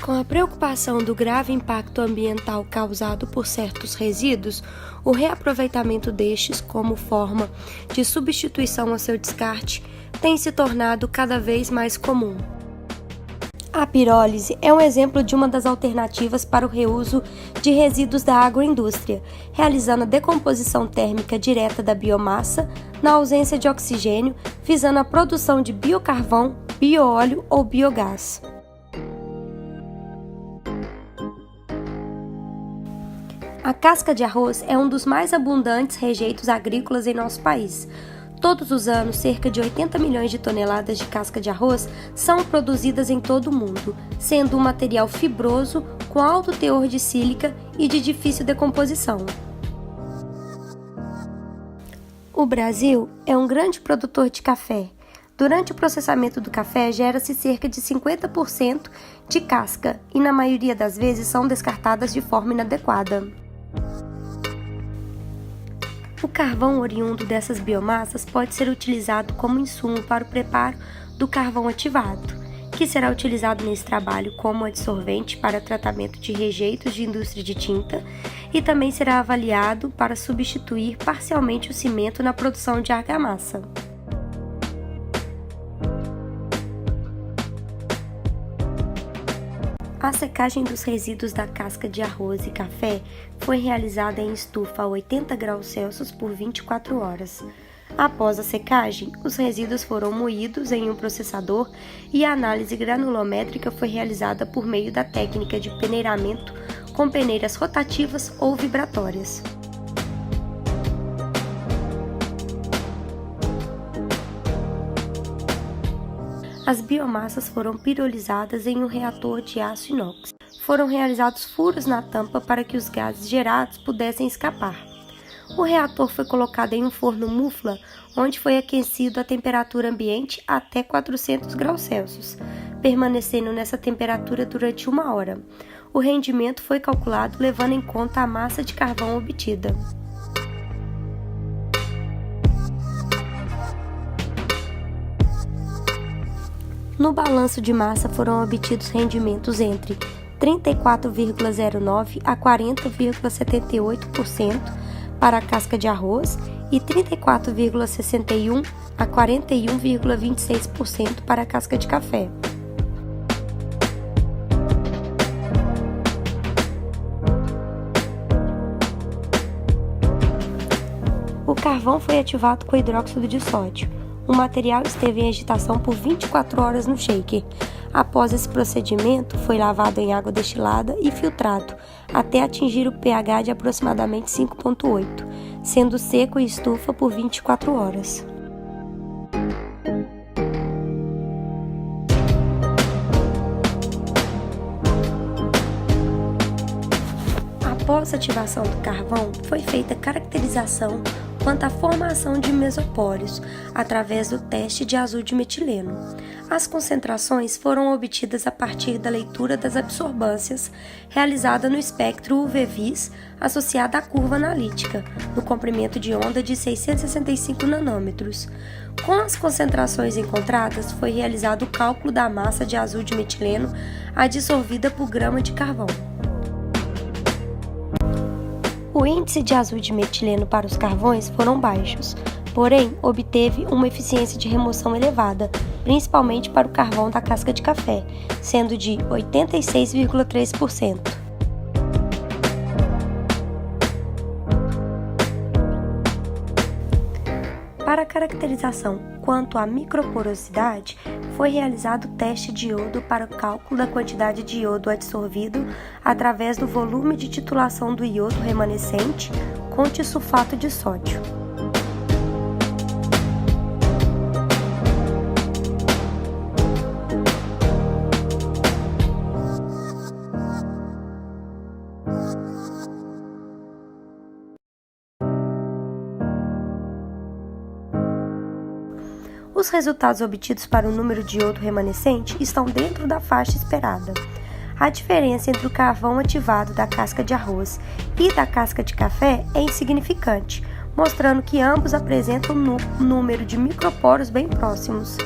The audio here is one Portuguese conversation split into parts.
Com a preocupação do grave impacto ambiental causado por certos resíduos, o reaproveitamento destes como forma de substituição ao seu descarte tem se tornado cada vez mais comum. A pirólise é um exemplo de uma das alternativas para o reuso de resíduos da agroindústria, realizando a decomposição térmica direta da biomassa na ausência de oxigênio, visando a produção de biocarvão, bioóleo ou biogás. A casca de arroz é um dos mais abundantes rejeitos agrícolas em nosso país. Todos os anos, cerca de 80 milhões de toneladas de casca de arroz são produzidas em todo o mundo, sendo um material fibroso com alto teor de sílica e de difícil decomposição. O Brasil é um grande produtor de café. Durante o processamento do café, gera-se cerca de 50% de casca e, na maioria das vezes, são descartadas de forma inadequada. O carvão oriundo dessas biomassas pode ser utilizado como insumo para o preparo do carvão ativado, que será utilizado nesse trabalho como adsorvente para tratamento de rejeitos de indústria de tinta e também será avaliado para substituir parcialmente o cimento na produção de argamassa. A secagem dos resíduos da casca de arroz e café foi realizada em estufa a 80 graus Celsius por 24 horas. Após a secagem, os resíduos foram moídos em um processador e a análise granulométrica foi realizada por meio da técnica de peneiramento com peneiras rotativas ou vibratórias. As biomassas foram pirolizadas em um reator de aço inox. Foram realizados furos na tampa para que os gases gerados pudessem escapar. O reator foi colocado em um forno mufla, onde foi aquecido a temperatura ambiente até 400 graus Celsius, permanecendo nessa temperatura durante 1 hora. O rendimento foi calculado levando em conta a massa de carvão obtida. No balanço de massa foram obtidos rendimentos entre 34,09% a 40,78% para a casca de arroz e 34,61% a 41,26% para a casca de café. O carvão foi ativado com hidróxido de sódio. O material esteve em agitação por 24 horas no shaker. Após esse procedimento, foi lavado em água destilada e filtrado, até atingir o pH de aproximadamente 5,8, sendo seco em estufa por 24 horas. Após a ativação do carvão, foi feita a caracterização quanto à formação de mesopórios, através do teste de azul de metileno. As concentrações foram obtidas a partir da leitura das absorbâncias, realizada no espectro UV-Vis, associada à curva analítica, no comprimento de onda de 665 nanômetros. Com as concentrações encontradas, foi realizado o cálculo da massa de azul de metileno adsorvida por grama de carvão. O índice de azul de metileno para os carvões foram baixos, porém obteve uma eficiência de remoção elevada, principalmente para o carvão da casca de café, sendo de 86,3%. Para a caracterização quanto à microporosidade, foi realizado o teste de iodo para o cálculo da quantidade de iodo adsorvido através do volume de titulação do iodo remanescente com tisulfato de sódio. Os resultados obtidos para o número de iodo remanescente estão dentro da faixa esperada. A diferença entre o carvão ativado da casca de arroz e da casca de café é insignificante, mostrando que ambos apresentam um número de microporos bem próximos.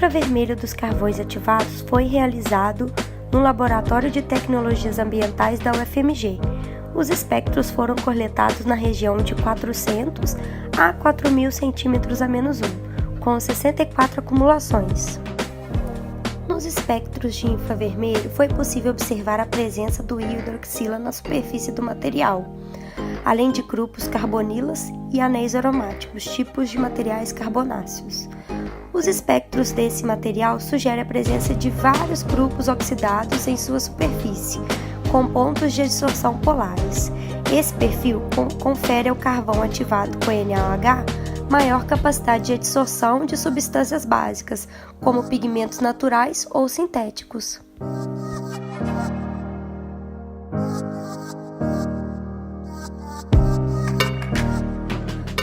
infravermelho dos carvões ativados foi realizado no Laboratório de Tecnologias Ambientais da UFMG. Os espectros foram coletados na região de 400 a 4.000 centímetros a menos 1, com 64 acumulações. Nos espectros de infravermelho foi possível observar a presença do íon hidroxila na superfície do material, além de grupos carbonilas e anéis aromáticos, tipos de materiais carbonáceos. Os espectros desse material sugerem a presença de vários grupos oxidados em sua superfície, com pontos de adsorção polares. Esse perfil confere ao carvão ativado com NaOH maior capacidade de adsorção de substâncias básicas, como pigmentos naturais ou sintéticos.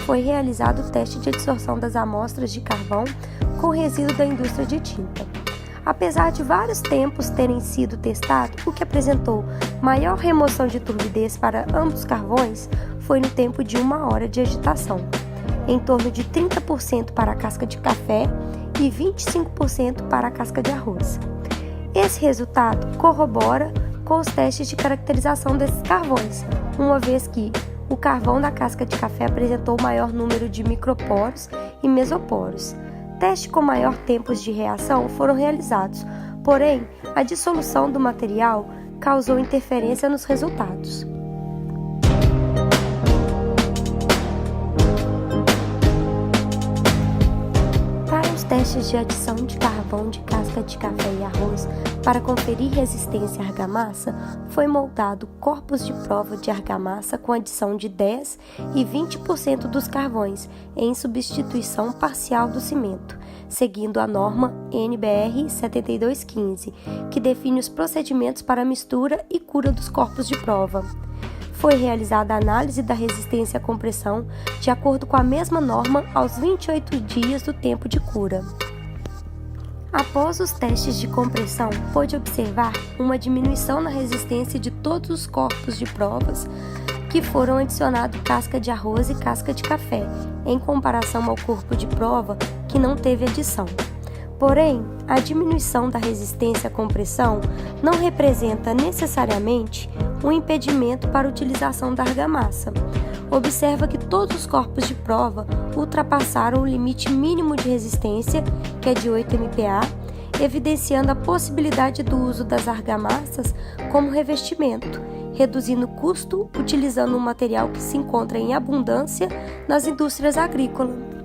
Foi realizado o teste de adsorção das amostras de carvão com resíduo da indústria de tinta. Apesar de vários tempos terem sido testados, o que apresentou maior remoção de turbidez para ambos carvões foi no tempo de 1 hora de agitação, em torno de 30% para a casca de café e 25% para a casca de arroz. Esse resultado corrobora com os testes de caracterização desses carvões, uma vez que o carvão da casca de café apresentou maior número de microporos e mesoporos. Testes com maior tempos de reação foram realizados, porém, a dissolução do material causou interferência nos resultados. Para os testes de adição de carvão de casca de café e arroz para conferir resistência à argamassa, foi moldado corpos de prova de argamassa com adição de 10% e 20% dos carvões, em substituição parcial do cimento, seguindo a norma NBR 7215, que define os procedimentos para a mistura e cura dos corpos de prova. Foi realizada a análise da resistência à compressão de acordo com a mesma norma aos 28 dias do tempo de cura. Após os testes de compressão, pôde observar uma diminuição na resistência de todos os corpos de provas que foram adicionados casca de arroz e casca de café, em comparação ao corpo de prova que não teve adição. Porém, a diminuição da resistência à compressão não representa necessariamente um impedimento para a utilização da argamassa. Observa que todos os corpos de prova ultrapassaram o limite mínimo de resistência, que é de 8 MPa, evidenciando a possibilidade do uso das argamassas como revestimento, reduzindo o custo utilizando um material que se encontra em abundância nas indústrias agrícolas.